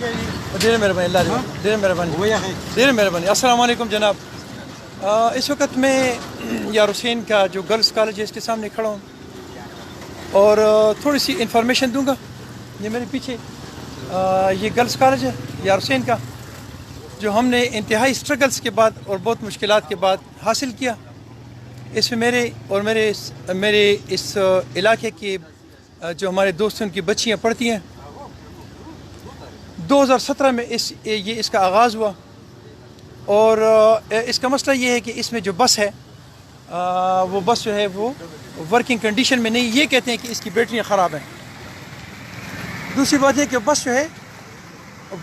دیر مہربانی اللہ دیر مہربانی دیر مہربانی السلام علیکم جناب. اس وقت میں یار حسین کا جو گرلز کالج ہے اس کے سامنے کھڑا ہوں اور تھوڑی سی انفارمیشن دوں گا. یہ میرے پیچھے یہ گرلز کالج ہے یار حسین کا، جو ہم نے انتہائی اسٹرگلس کے بعد اور بہت مشکلات کے بعد حاصل کیا. اس میں میرے اور میرے اس علاقے کے جو ہمارے دوست ہیں ان کی بچیاں پڑھتی ہیں. 2017 میں اس کا آغاز ہوا اور اس کا مسئلہ یہ ہے کہ اس میں جو بس ہے وہ بس جو ہے وہ ورکنگ کنڈیشن میں نہیں. یہ کہتے ہیں کہ اس کی بیٹریاں خراب ہیں. دوسری بات یہ کہ بس جو ہے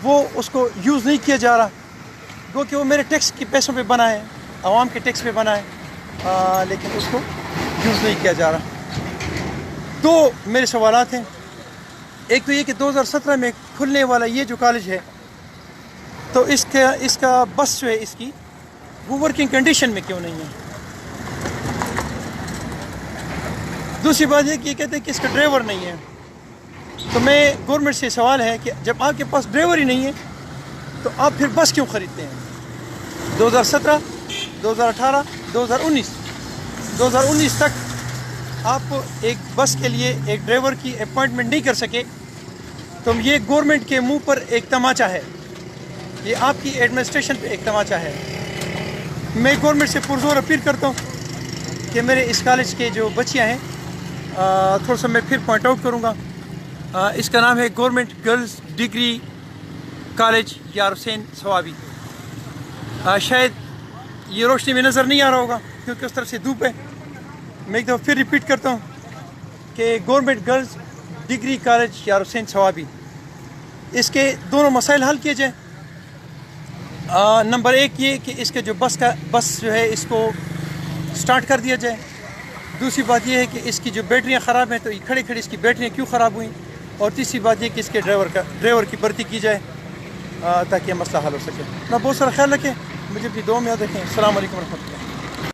وہ اس کو یوز نہیں کیا جا رہا، گو کہ وہ میرے ٹیکس کے پیسوں پہ بنا ہے، عوام کے ٹیکس پہ بنا ہے، لیکن اس کو یوز نہیں کیا جا رہا. دو میرے سوالات ہیں. ایک تو یہ کہ 2017 میں کھلنے والا یہ جو کالج ہے تو اس کا بس جو ہے اس کی وہ ورکنگ کنڈیشن میں کیوں نہیں ہے. دوسری بات یہ کہ یہ کہتے ہیں کہ اس کا ڈرائیور نہیں ہے. تو میں گورنمنٹ سے سوال ہے کہ جب آپ کے پاس ڈرائیور ہی نہیں ہے تو آپ پھر بس کیوں خریدتے ہیں؟ 2017 2018 2019 تک آپ ایک بس کے لیے ایک ڈرائیور کی اپوائنٹمنٹ نہیں کر سکے. تو یہ گورنمنٹ کے منہ پر ایک تماچا ہے، یہ آپ کی ایڈمنسٹریشن پہ ایک تماچا ہے. میں گورنمنٹ سے پرزور اپیل کرتا ہوں کہ میرے اس کالج کے جو بچیاں ہیں تھوڑا سا میں پھر پوائنٹ آؤٹ کروں گا. اس کا نام ہے گورنمنٹ گرلز ڈگری کالج یار حسین ثوابی. شاید یہ روشنی میں نظر نہیں آ رہا ہوگا کیونکہ اس طرف سے دھوپ ہے. میں ایک دفعہ پھر ریپیٹ کرتا ہوں کہ گورنمنٹ گرلز ڈگری کالج یار حسین ثوابی، اس کے دونوں مسائل حل کیے جائیں. نمبر ایک یہ کہ اس کے جو بس جو ہے اس کو سٹارٹ کر دیا جائے. دوسری بات یہ ہے کہ اس کی جو بیٹریاں خراب ہیں تو یہ کھڑے کھڑے اس کی بیٹریاں کیوں خراب ہوئیں. اور تیسری بات یہ کہ اس کے ڈرائیور کی بھرتی کی جائے تاکہ یہ مسئلہ حل ہو سکے. میں بہت سارا خیال رکھیں، مجھے اپنی دعا میں یاد رکھیں. السلام علیکم ورحمۃ اللہ.